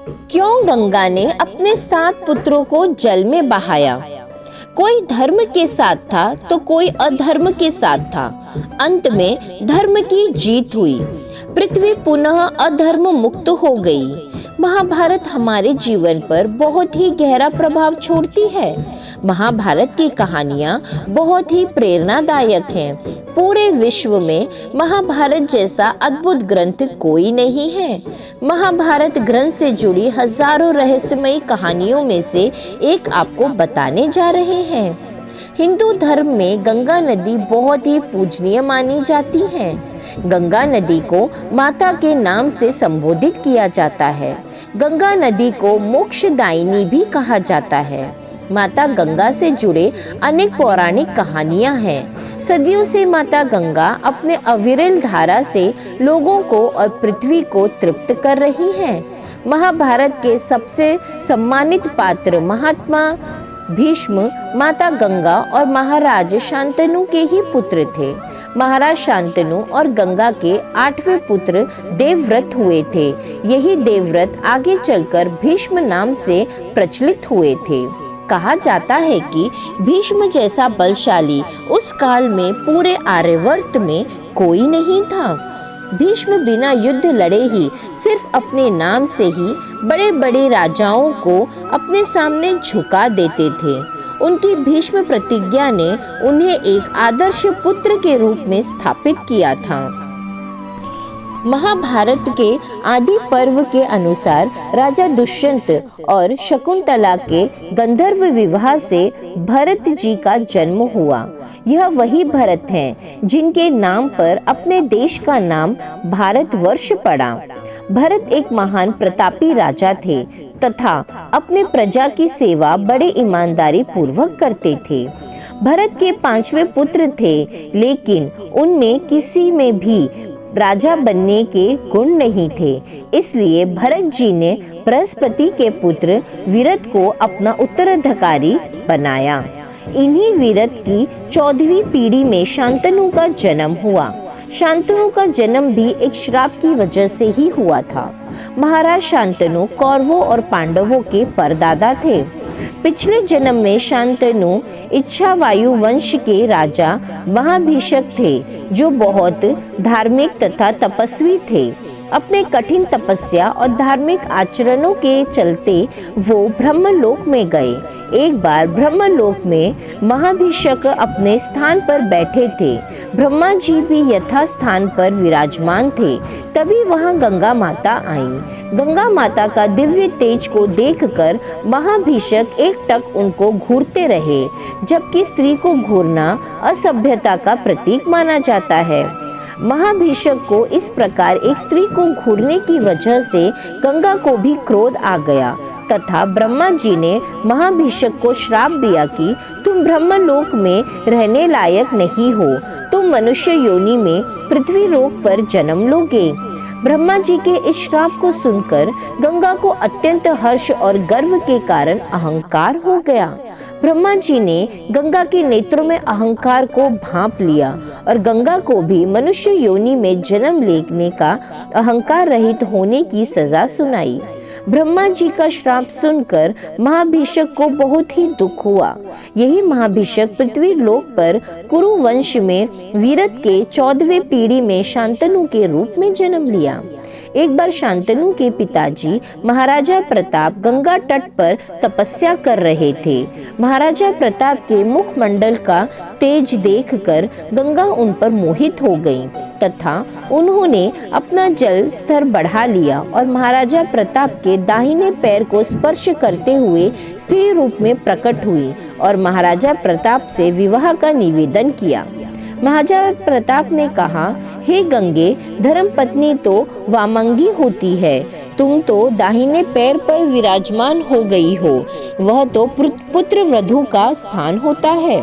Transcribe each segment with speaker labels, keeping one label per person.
Speaker 1: क्यों गंगा ने अपने 7 पुत्रों को जल में बहाया? कोई धर्म के साथ था तो कोई अधर्म के साथ था। अंत में धर्म की जीत हुई। पृथ्वी पुनः अधर्म मुक्त हो गई। महाभारत हमारे जीवन पर बहुत ही गहरा प्रभाव छोड़ती है। महाभारत की कहानियाँ बहुत ही प्रेरणादायक हैं। पूरे विश्व में महाभारत जैसा अद्भुत ग्रंथ कोई नहीं है। महाभारत ग्रंथ से जुड़ी हजारों रहस्यमयी कहानियों में से एक आपको बताने जा रहे हैं। हिंदू धर्म में गंगा नदी बहुत ही पूजनीय मानी जाती है। गंगा नदी को माता के नाम से संबोधित किया जाता है। गंगा नदी को मोक्षदायिनी भी कहा जाता है। माता गंगा से जुड़े अनेक पौराणिक कहानियां हैं। सदियों से माता गंगा अपने अविरल धारा से लोगों को और पृथ्वी को तृप्त कर रही हैं। महाभारत के सबसे सम्मानित पात्र महात्मा भीष्म माता गंगा और महाराज शांतनु के ही पुत्र थे। महाराज शांतनु और गंगा के 8वें पुत्र देवव्रत हुए थे। यही देवव्रत आगे चलकर भीष्म नाम से प्रचलित हुए थे। कहा जाता है कि भीष्म जैसा बलशाली उस काल में पूरे आर्यवर्त में कोई नहीं था। भीष्म बिना युद्ध लड़े ही सिर्फ अपने नाम से ही बड़े बड़े राजाओं को अपने सामने झुका देते थे। उनकी भीष्म प्रतिज्ञा ने उन्हें एक आदर्श पुत्र के रूप में स्थापित किया था। महाभारत के आदि पर्व के अनुसार राजा दुष्यंत और शकुंतला के गंधर्व विवाह से भरत जी का जन्म हुआ। यह वही भरत हैं जिनके नाम पर अपने देश का नाम भारतवर्ष पड़ा। भरत एक महान प्रतापी राजा थे तथा अपने प्रजा की सेवा बड़े ईमानदारी पूर्वक करते थे। भरत के 5वें पुत्र थे, लेकिन उनमें किसी में भी राजा बनने के गुण नहीं थे। इसलिए भरत जी ने बृहस्पति के पुत्र वीरत को अपना उत्तराधिकारी बनाया। इन्हीं वीरत की 14वीं पीढ़ी में शांतनु का जन्म हुआ। शांतनु का जन्म भी एक श्राप की वजह से ही हुआ था। महाराज शांतनु कौरवों और पांडवों के परदादा थे। पिछले जन्म में शांतनु इच्छावायु वंश के राजा महाभिषक थे, जो बहुत धार्मिक तथा तपस्वी थे। अपने कठिन तपस्या और धार्मिक आचरणों के चलते वो ब्रह्मलोक में गए। एक बार ब्रह्मलोक में महाभिषक अपने स्थान पर बैठे थे। ब्रह्मा जी भी यथा स्थान पर विराजमान थे। तभी वहां गंगा माता आई। गंगा माता का दिव्य तेज को देखकर महाभिषक एकटक उनको घूरते रहे, जबकि स्त्री को घूरना असभ्यता का प्रतीक माना जाता है। महाभिषक को इस प्रकार एक स्त्री को घूरने की वजह से गंगा को भी क्रोध आ गया तथा ब्रह्मा जी ने महाभिषक को श्राप दिया कि तुम ब्रह्मलोक में रहने लायक नहीं हो, तुम मनुष्य योनि में पृथ्वी लोक पर जन्म लोगे। ब्रह्मा जी के इस श्राप को सुनकर गंगा को अत्यंत हर्ष और गर्व के कारण अहंकार हो गया। ब्रह्मा जी ने गंगा के नेत्रों में अहंकार को भांप लिया और गंगा को भी मनुष्य योनि में जन्म लेने का अहंकार रहित होने की सजा सुनाई। ब्रह्मा जी का श्राप सुनकर महाभिषक को बहुत ही दुख हुआ। यही महाभिषक पृथ्वी लोक पर कुरु वंश में वीरत के 14वें पीढ़ी में शांतनु के रूप में जन्म लिया। एक बार शांतनु के पिताजी महाराजा प्रताप गंगा तट पर तपस्या कर रहे थे। महाराजा प्रताप के मुखमंडल का तेज देखकर गंगा उन पर मोहित हो गई तथा उन्होंने अपना जल स्तर बढ़ा लिया और महाराजा प्रताप के दाहिने पैर को स्पर्श करते हुए स्त्री रूप में प्रकट हुई और महाराजा प्रताप से विवाह का निवेदन किया। महाराजा प्रताप ने कहा, हे गंगे, धर्मपत्नी तो वामंगी होती है, तुम तो दाहिने पैर पर विराजमान हो गई हो, वह तो पुत्र वधू का स्थान होता है।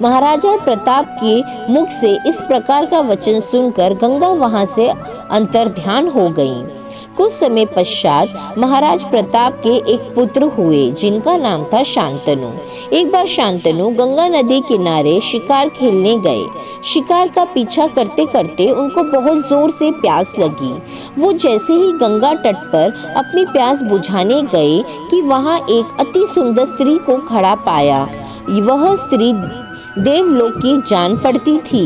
Speaker 1: महाराजा प्रताप के मुख से इस प्रकार का वचन सुनकर गंगा वहां से अंतर्ध्यान हो गई। कुछ समय पश्चात महाराज प्रताप के एक पुत्र हुए जिनका नाम था शांतनु। एक बार शांतनु गंगा नदी किनारे शिकार खेलने गए। शिकार का पीछा करते करते उनको बहुत जोर से प्यास लगी। वो जैसे ही गंगा तट पर अपनी प्यास बुझाने गए कि वहाँ एक अति सुंदर स्त्री को खड़ा पाया। वह स्त्री देवलोक की जान पड़ती थी।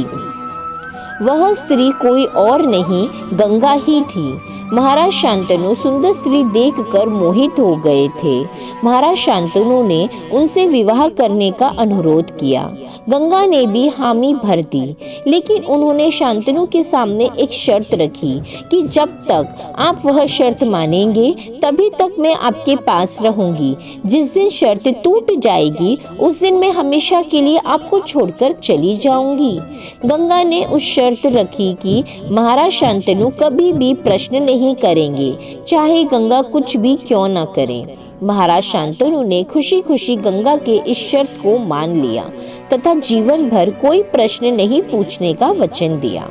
Speaker 1: वह स्त्री कोई और नहीं गंगा ही थी। महाराज शांतनु सुंदर स्त्री देखकर मोहित हो गए थे। महाराज शांतनु ने उनसे विवाह करने का अनुरोध किया। गंगा ने भी हामी भर दी, लेकिन उन्होंने शांतनु के सामने एक शर्त रखी कि जब तक आप वह शर्त मानेंगे तभी तक मैं आपके पास रहूंगी। जिस दिन शर्त टूट जाएगी उस दिन मैं हमेशा के लिए आपको छोड़कर चली जाऊंगी। गंगा ने उस शर्त रखी कि महाराज शांतनु कभी भी प्रश्न नहीं करेंगे, चाहे गंगा कुछ भी क्यों न करे। महाराज शांतनु ने खुशी खुशी गंगा के इस शर्त को मान लिया तथा जीवन भर कोई प्रश्न नहीं पूछने का वचन दिया।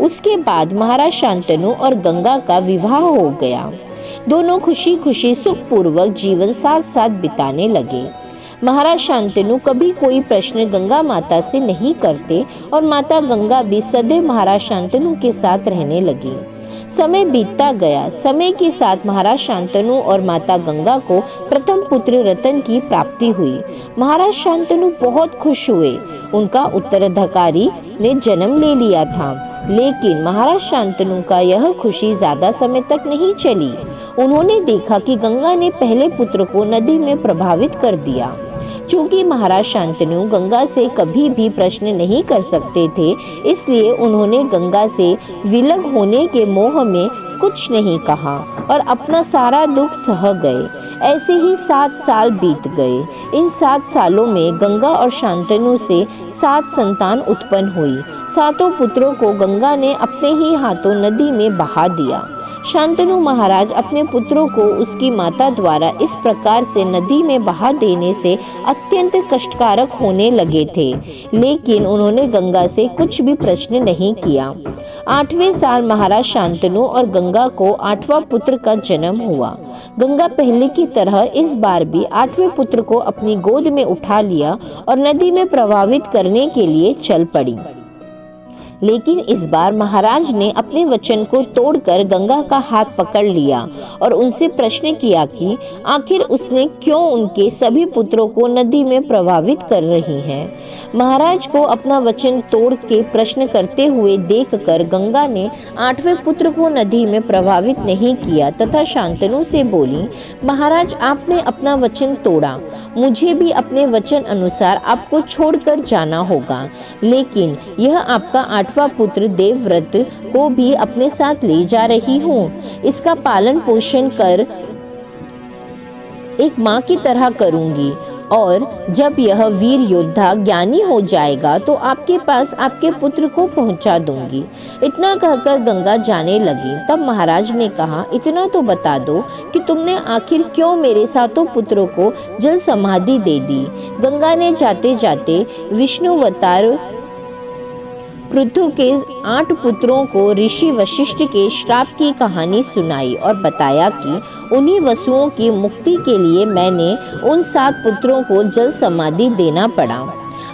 Speaker 1: उसके बाद महाराज शांतनु और गंगा का विवाह हो गया। दोनों खुशी खुशी सुखपूर्वक जीवन साथ साथ बिताने लगे। महाराज शांतनु कभी कोई प्रश्न गंगा माता से नहीं करते और माता गंगा भी सदैव महाराज शांतनु के साथ रहने लगी। समय बीतता गया। समय के साथ महाराज शांतनु और माता गंगा को प्रथम पुत्र रतन की प्राप्ति हुई। महाराज शांतनु बहुत खुश हुए। उनका उत्तराधिकारी ने जन्म ले लिया था, लेकिन महाराज शांतनु का यह खुशी ज्यादा समय तक नहीं चली। उन्होंने देखा कि गंगा ने पहले पुत्र को नदी में प्रभावित कर दिया। चूंकि महाराज शांतनु गंगा से कभी भी प्रश्न नहीं कर सकते थे, इसलिए उन्होंने गंगा से विलग होने के मोह में कुछ नहीं कहा और अपना सारा दुख सह गए। ऐसे ही 7 साल बीत गए। इन 7 सालों में गंगा और शांतनु से 7 संतान उत्पन्न हुई। 7 पुत्रों को गंगा ने अपने ही हाथों नदी में बहा दिया। शांतनु महाराज अपने पुत्रों को उसकी माता द्वारा इस प्रकार से नदी में बहा देने से अत्यंत कष्टकारक होने लगे थे, लेकिन उन्होंने गंगा से कुछ भी प्रश्न नहीं किया। 8वें साल महाराज शांतनु और गंगा को 8वां पुत्र का जन्म हुआ। गंगा पहले की तरह इस बार भी 8वें पुत्र को अपनी गोद में उठा लिया और नदी में प्रवाहित करने के लिए चल पड़ी। लेकिन इस बार महाराज ने अपने वचन को तोड़कर गंगा का हाथ पकड़ लिया और उनसे प्रश्न किया कि आखिर उसने क्यों उनके सभी पुत्रों को नदी में प्रभावित कर रही है। महाराज को अपना वचन तोड़ के प्रश्न करते हुए देखकर गंगा ने 8वें पुत्र को नदी में प्रभावित नहीं किया तथा शांतनु से बोली, महाराज आपने अपना वचन तोड़ा, मुझे भी अपने वचन अनुसार आपको छोड़कर जाना होगा, लेकिन यह आपका 8वां पुत्र देवव्रत को भी अपने साथ ले जा रही हूँ। इसका पालन पोषण कर एक माँ की तरह करूँगी और जब यह वीर योद्धा ज्ञानी हो जाएगा तो आपके पास आपके पुत्र को पहुंचा दूंगी। इतना कहकर गंगा जाने लगी। तब महाराज ने कहा, इतना तो बता दो कि तुमने आखिर क्यों मेरे 7 पुत्रों को जल समाधि दे दी। गंगा ने जाते जाते विष्णुवतार पृथु के 8 पुत्रों को ऋषि वशिष्ठ के श्राप की कहानी सुनाई और बताया कि उन्हीं वसुओं की मुक्ति के लिए मैंने उन 7 पुत्रों को जल समाधि देना पड़ा।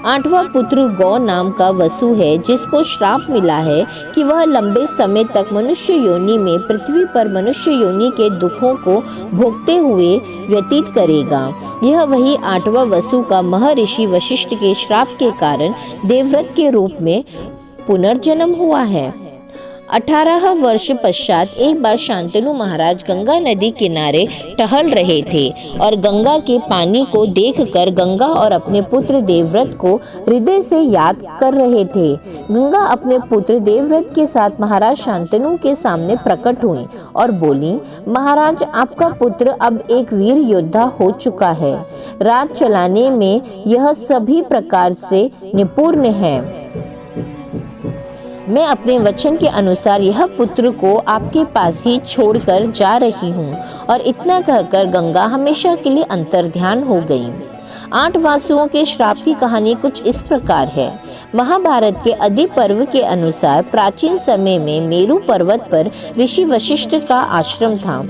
Speaker 1: 8वां पुत्र गौ नाम का वसु है, जिसको श्राप मिला है कि वह लंबे समय तक मनुष्य योनि में पृथ्वी पर मनुष्य योनि के दुखों को भोगते हुए व्यतीत करेगा। यह वही 8वां वसु का महर्षि वशिष्ठ के श्राप के कारण देवव्रत के रूप में पुनर्जन्म हुआ है। 18 वर्ष पश्चात एक बार शांतनु महाराज गंगा नदी किनारे टहल रहे थे और गंगा के पानी को देखकर गंगा और अपने पुत्र देवव्रत को हृदय से याद कर रहे थे। गंगा अपने पुत्र देवव्रत के साथ महाराज शांतनु के सामने प्रकट हुई और बोली, महाराज आपका पुत्र अब एक वीर योद्धा हो चुका है। राज चलाने में यह सभी प्रकार से निपुण है। मैं अपने वचन के अनुसार यह पुत्र को आपके पास ही छोड़कर जा रही हूँ। और इतना कहकर गंगा हमेशा के लिए अंतर्ध्यान हो गई। 8 वासुओं के श्राप की कहानी कुछ इस प्रकार है। महाभारत के आदि पर्व के अनुसार प्राचीन समय में मेरु पर्वत पर ऋषि वशिष्ठ का आश्रम था।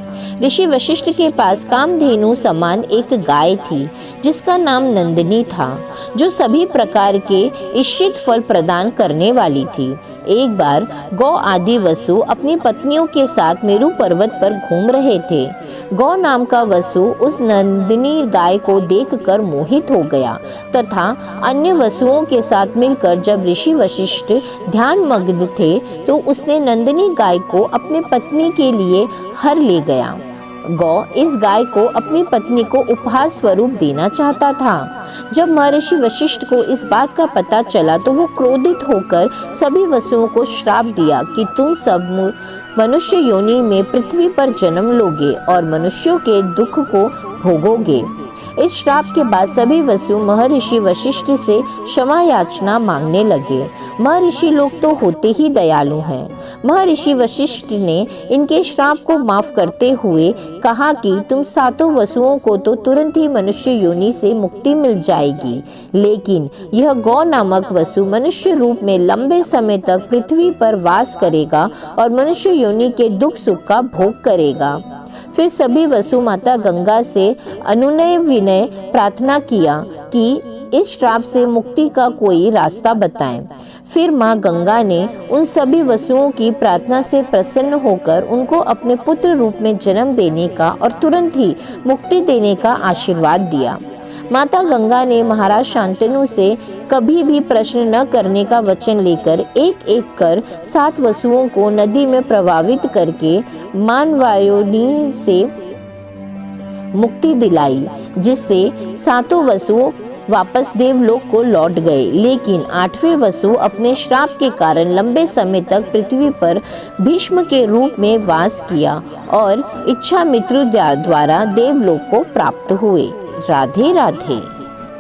Speaker 1: ऋषि वशिष्ठ के पास कामधेनु समान एक गाय थी जिसका नाम नंदिनी था, जो सभी प्रकार के इच्छित फल प्रदान करने वाली थी। एक बार गौ आदि वसु अपनी पत्नियों के साथ मेरु पर्वत पर घूम रहे थे। गौ नाम का वसु उस नंदिनी गाय को देखकर मोहित हो गया तथा अन्य वसुओं के साथ मिलकर जब ऋषि वशिष्ठ ध्यान मग्न थे तो उसने नंदिनी गाय को अपने पत्नी के लिए हर ले गया। गौ इस गाय को अपनी पत्नी को उपहार स्वरूप देना चाहता था। जब महर्षि वशिष्ठ को इस बात का पता चला तो वो क्रोधित होकर सभी वसुओं को श्राप दिया कि तुम सब मनुष्य योनि में पृथ्वी पर जन्म लोगे और मनुष्यों के दुख को भोगोगे। इस श्राप के बाद सभी वसु महर्षि वशिष्ठ से क्षमा याचना मांगने लगे। महर्षि लोग तो होते ही दयालु हैं। महर्षि वशिष्ठ ने इनके श्राप को माफ करते हुए कहा कि तुम सातों वसुओं को तो तुरंत ही मनुष्य योनि से मुक्ति मिल जाएगी, लेकिन यह गौ नामक वसु मनुष्य रूप में लंबे समय तक पृथ्वी पर वास करेगा और मनुष्य योनि के दुख सुख का भोग करेगा। फिर सभी वसु माता गंगा से अनुनय विनय प्रार्थना किया कि इस श्राप से मुक्ति का कोई रास्ता बताएं। फिर माँ गंगा ने उन सभी वसुओं की प्रार्थना से प्रसन्न होकर उनको अपने पुत्र रूप में जन्म देने का और तुरंत ही मुक्ति देने का आशीर्वाद दिया। माता गंगा ने महाराज शांतनु से कभी भी प्रश्न न करने का वचन लेकर एक एक कर 7 वसुओं को नदी में प्रवाहित करके मानवायोनि से मुक्ति दिलाई, जिससे 7 वसु वापस देवलोक को लौट गए। लेकिन 8वें वसु अपने श्राप के कारण लंबे समय तक पृथ्वी पर भीष्म के रूप में वास किया और इच्छामित्रु द्वारा देवलोक को प्राप्त हुए। राधे राधे।